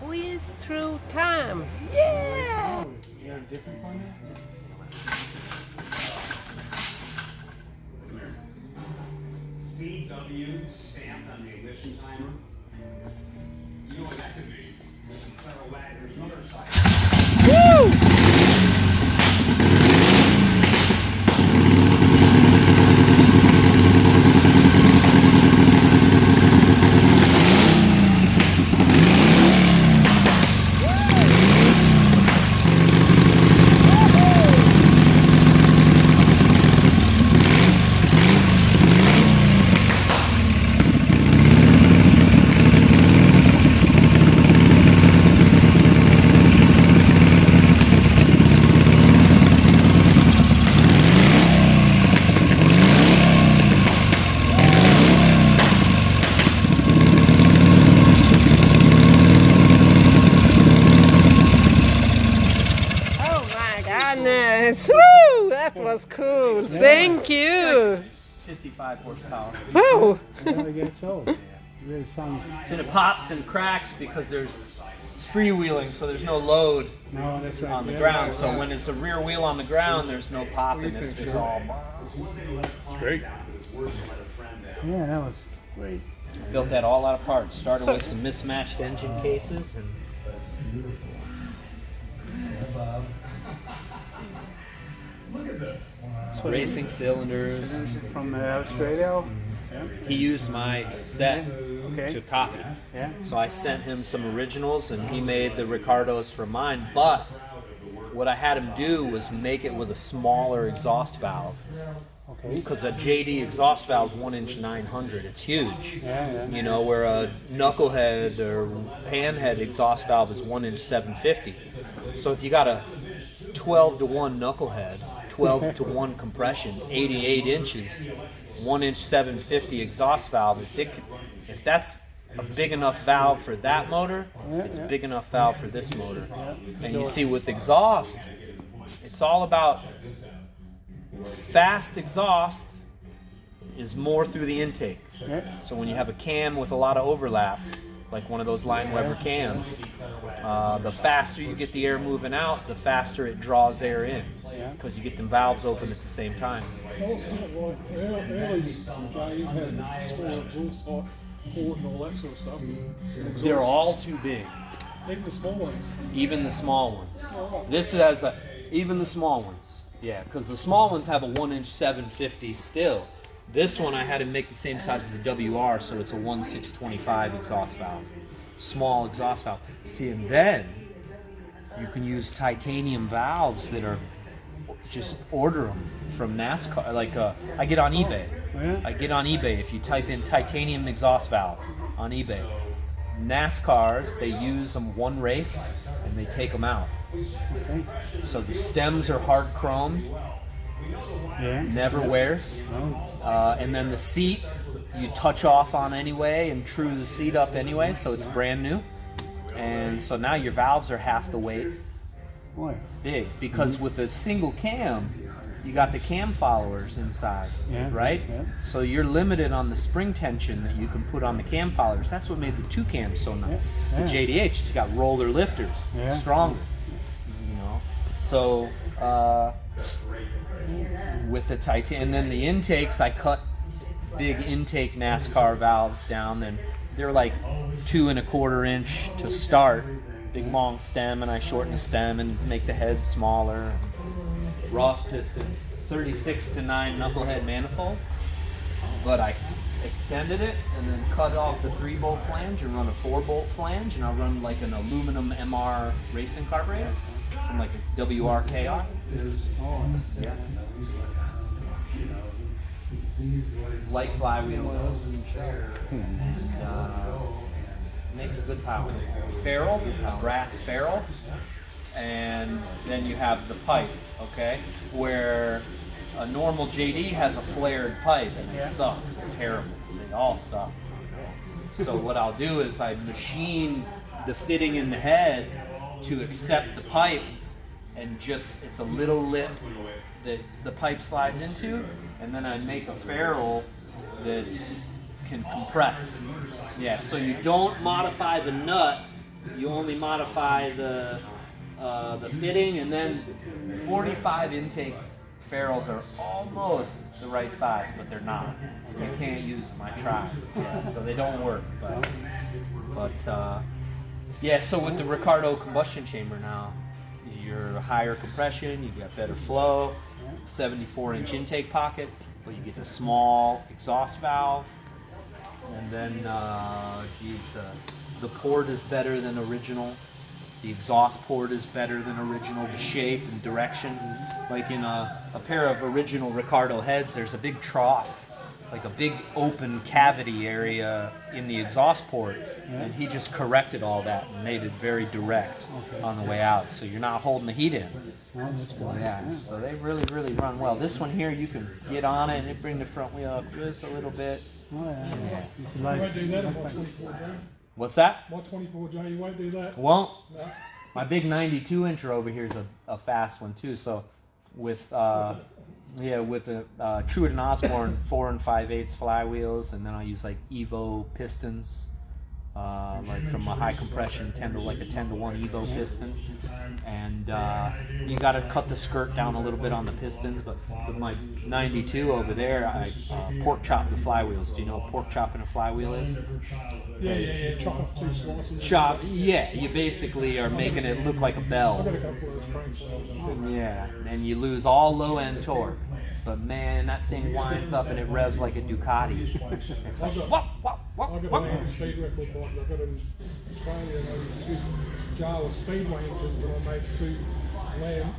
squeeze through time. Yeah! You got a different one? CW stamped on the ignition timer. You know what that could be? Federal Wagner's another side. Woo! Woo! That was cool. Thank you. 55 horsepower. Woo! I guess so. Really sound. So it pops and cracks because it's freewheeling, so there's no load No, that's right. on the Yeah, ground. yeah, So yeah. when it's a rear wheel on the ground, there's no popping. It's just all. Great. Yeah, that was great. Built that all out of parts. Started with some mismatched engine cases and. Racing cylinders. From Australia. Yeah. He used my set Okay. to copy. Yeah. So I sent him some originals and he made the Ricardos for mine. But what I had him do was make it with a smaller exhaust valve. Okay. Because a JD exhaust valve is 1" 900. It's huge. Yeah, yeah. You know, where a knucklehead or panhead exhaust valve is 1" 750. So if you got a 12-to-1 knucklehead, 12-to-1 compression, 88 inches, 1" 750 exhaust valve, if that's a big enough valve for that motor, it's a big enough valve for this motor. And you see with exhaust, it's all about fast exhaust is more through the intake. Yeah. So when you have a cam with a lot of overlap, like one of those Line Weber cams, the faster you get the air moving out, the faster it draws air in, because you get them valves open at the same time. Early J's had small exhaust port and all that sort of stuff. They're all too big, Even the small ones. even the small ones. This has even the small ones, yeah, because the small ones have a 1" 750 still. This one I had to make the same size as a WR, so it's a 1 625 exhaust valve, small exhaust valve. See, and then you can use titanium valves that are just order them from NASCAR. Like I get on eBay. I get on eBay if you type in titanium exhaust valve on eBay. NASCARs, they use them one race and they take them out. So the stems are hard chromed, Yeah. never wears. And then the seat you touch off on anyway and true the seat up anyway, so it's brand new. And so now your valves are half the weight. Boy. Big, because with a single cam, you got the cam followers inside, Yeah, right? yeah. So you're limited on the spring tension that you can put on the cam followers. That's what made the two cams so nice. Yeah, The yeah. JDH, it's got roller lifters, Yeah. stronger, you know. So with the titanium, and then the intakes, I cut big intake NASCAR valves down, and they're like 2 1/4 inch to start. Big long stem, and I shorten the stem and make the head smaller. Ross pistons, 36-9 knucklehead manifold, but I extended it and then cut off the 3-bolt flange and run a 4-bolt flange, and I'll run like an aluminum MR racing carburetor from like a WRKR. Yeah. Light flywheels. And makes good power. Ferrule, brass ferrule, and then you have the pipe, okay? Where a normal JD has a flared pipe and they suck. They're terrible. They all suck. So what I'll do is I machine the fitting in the head to accept the pipe, and just it's a little lip that the pipe slides into, and then I make a ferrule that can compress. Yeah, so you don't modify the nut you only modify the fitting, and then 45 intake ferrules are almost the right size, but they're not. You can't use them. I tried, so they don't work. But yeah. So with the Ricardo combustion chamber now, you're higher compression, you get better flow, 74-inch intake pocket, but you get a small exhaust valve, and then the port is better than original. The exhaust port is better than original. The shape and direction, like in a pair of original Ricardo heads, there's a big trough, like a big open cavity area in the exhaust port, and he just corrected all that and made it very direct on the way out, so you're not holding the heat in. Yeah, so they really, really run well. This one here, you can get on it and it bring the front wheel up just a little bit. Oh, yeah. It's You like, won't do that on my 24J. What's that? My 24J, you won't do that. Won't. No. My big 92-incher over here is a fast one too. So with the Truett and Osborne 4 5/8 flywheels, and then I use like Evo pistons, like from a high compression 10 to 1 Evo piston, and you got to cut the skirt down a little bit on the pistons. But with my 92 over there, I pork chop the flywheels. Do you know what pork chopping a flywheel is? Yeah. Chop off 2 slices. Chop, yeah. You basically are making it look like a bell. I've got a couple of those cranks. Yeah, and you lose all low end torque. But man, that thing winds up and it revs like a Ducati. It's like, whoop, whoop, whoop, I've got whoop. a land speed record bike. I've got in Australia, and I used 2 Java Speedway engines, and I made 2 land,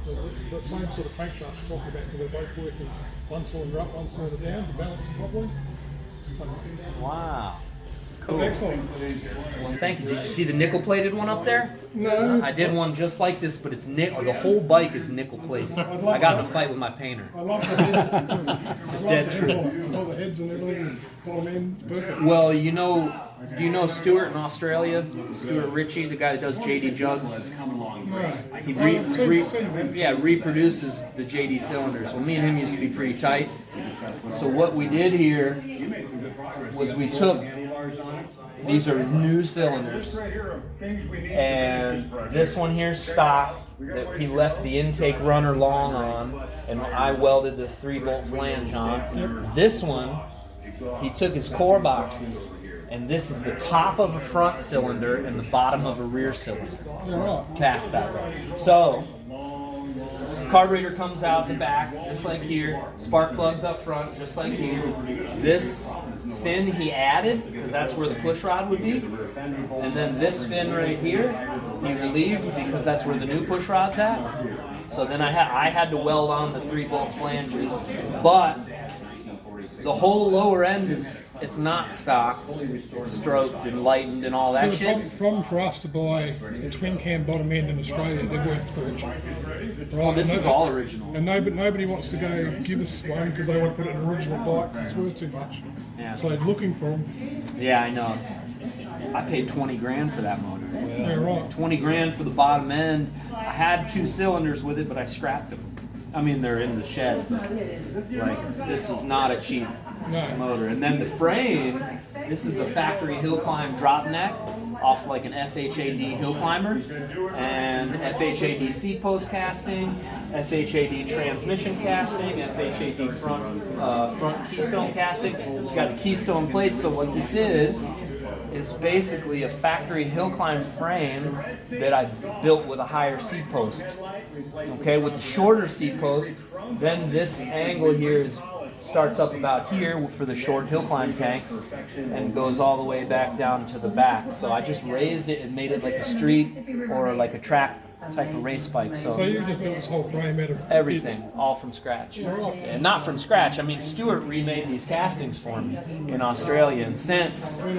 the same sort of crankshaft you're talking about, because they're both working 1 cylinder up, 1 cylinder down to balance it properly. Wow. It's excellent. Well, thank you. Did you see the nickel plated one up there? No. I did one just like this, but it's nickel. The whole bike is nickel plated. I got in a fight with my painter. I love the head. It's I a love dead the truth. head, all the heads and everything, bottom end, perfect. Well, do you know Stuart in Australia? Stuart Ritchie, the guy that does JD Jugs? No. He I've seen reproduces the JD cylinders. Well, me and him used to be pretty tight. So what we did here was we took, these are new cylinders, and this one here's stock that he left the intake runner long on, and I welded the 3-bolt flange on. This one, he took his core boxes, and this is the top of a front cylinder and the bottom of a rear cylinder. You're right. Cast that way. So, carburetor comes out the back, just like here. Spark plugs up front, just like here. This fin he added, because that's where the push rod would be. And then this fin right here, he relieved, because that's where the new push rod's at. So then I had to weld on the 3-bolt flanges. But the whole lower end it's not stock. It's stroked and lightened and all that So shit. the problem for us to buy a twin cam bottom end in Australia, they're worth a fortune. Right? This And is all original. And nobody wants to go give us one because they want to put it in an original bike because it's worth too much. Yeah. So they're looking for them. Yeah, I know. I paid 20 grand for that motor. Yeah, right. 20 grand for the bottom end. I had 2 cylinders with it, but I scrapped them. I mean, they're in the shed, but like, this is not a cheap motor. And then the frame, this is a factory hill climb drop neck off like an FHAD hill climber, and FHAD seat post casting, FHAD transmission casting, FHAD front keystone casting. It's got a keystone plate, so what this is basically a factory hill climb frame that I built with a higher seat post. Okay, with the shorter seat post, then this angle here starts up about here for the short hill climb tanks and goes all the way back down to the back. So I just raised it and made it like a street or like a track type of race bike. So you just built this whole frame out of Everything, all from scratch. And not from scratch, I mean, Stuart remade these castings for me in Australia, and since Many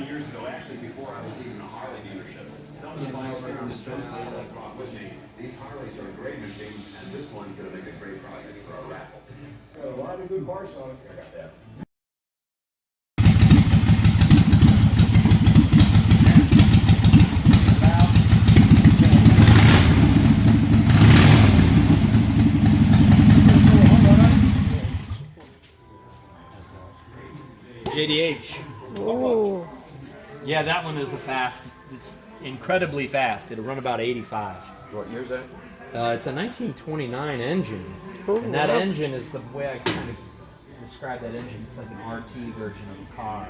years ago, actually before I was even a Harley dealership, some of the bikes that I'm still like brought with me, these Harleys are a great machine, and this one's going to make a great project for a raffle. Got a lot of good parts on it. I got that. JDH. Oh, Yeah, that one is a fast. incredibly fast. It'll run about 85. What year's that? It's a 1929 engine, Oh, and that wow. engine is the way I kind of describe that engine. It's like an RT version of a car.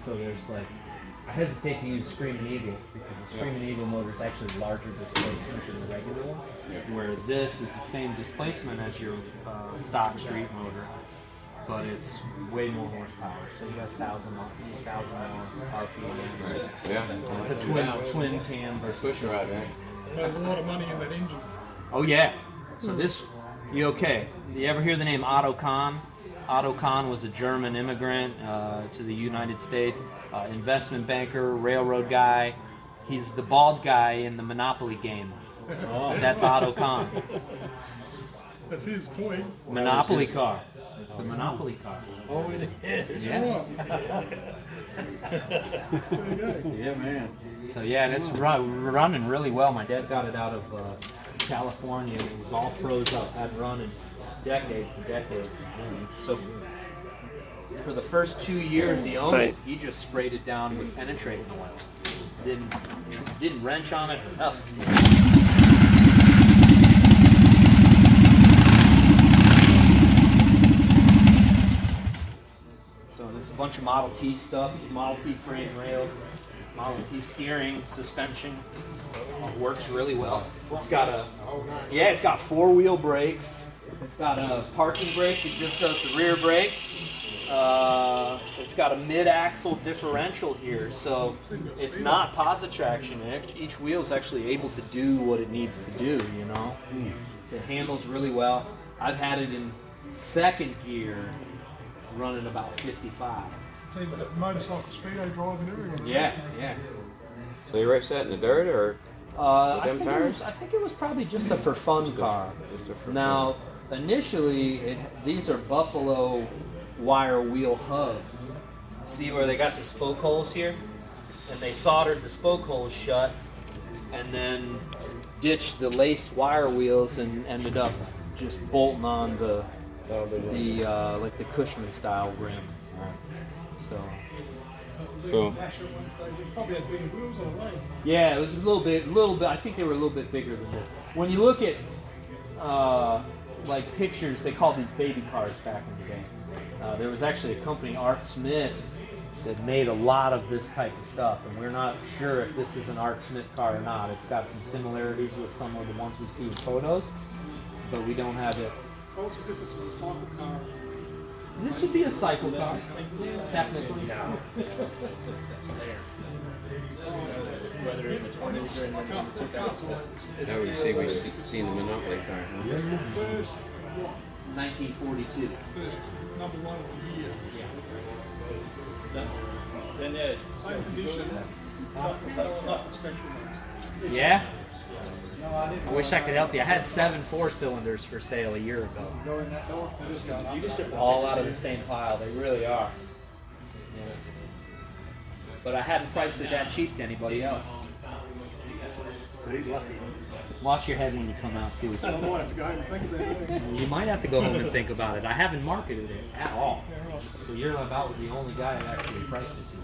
So there's like, I hesitate to use Screaming Eagle because the Screaming Eagle motor is actually larger displacement than the regular one, where this is the same displacement as your stock street motor, but it's way more horsepower. So you got 1,000 more RPM. Yeah. It's a twin cam versus. Push rod, right? There's a lot of money in that engine. Oh yeah. So this, you okay? You ever hear the name Otto Kahn? Otto Kahn was a German immigrant to the United States, investment banker, railroad guy. He's the bald guy in the Monopoly game. That's Otto Kahn. That's his toy. Monopoly car. It's the Monopoly car. Oh, it is. Yeah. There you go. Yeah, man. So yeah, and it's running really well. My dad got it out of California. It was all froze up. Had run in decades and decades. So for the first 2 years he owned it, he just sprayed it down with penetrating oil. Didn't wrench on it or nothing. So it's a bunch of Model T stuff, Model T frame rails, Model T steering, suspension. Works really well. It's got it's got 4-wheel brakes. It's got a parking brake that just does the rear brake. It's got a mid-axle differential here, so it's not posi traction. Each wheel is actually able to do what it needs to do, you know? It handles really well. I've had it in second gear, running about 55. It's even at motorcycle speedo driving everywhere. Yeah. So you race that in the dirt or? I them think, tires? I think it was probably just a for fun car. just a for Now, initially, these are Buffalo wire wheel hubs. See where they got the spoke holes here? And they soldered the spoke holes shut and then ditched the lace wire wheels and ended up just bolting on the like the Cushman style rim. So Cool. Probably had bigger wheels on the way. yeah, it was a little bit. I think they were a little bit bigger than this. When you look at like pictures, they called these baby cars back in the day. There was actually a company, Art Smith, that made a lot of this type of stuff, and we're not sure if this is an Art Smith car or not. It's got some similarities with some of the ones we see in photos, but we don't have it. So what's the difference with a cycle car? This would be a cycle car, technically. Whether in the 20s or in the 2000s. Now we see the Monopoly car. Huh? That's the first 1942. number one of the year. Then it. Same condition. Nothing special. Yeah? I wish I could help you. I had 7 4-cylinders for sale a year ago. Go in that door. All out of the same pile. They really are. Yeah. But I hadn't priced it that cheap to anybody else. So you're lucky. Watch your head when you come out too. I might have to go home and think about it. You might have to go home and think about it. I haven't marketed it at all. So you're about the only guy that actually priced it to.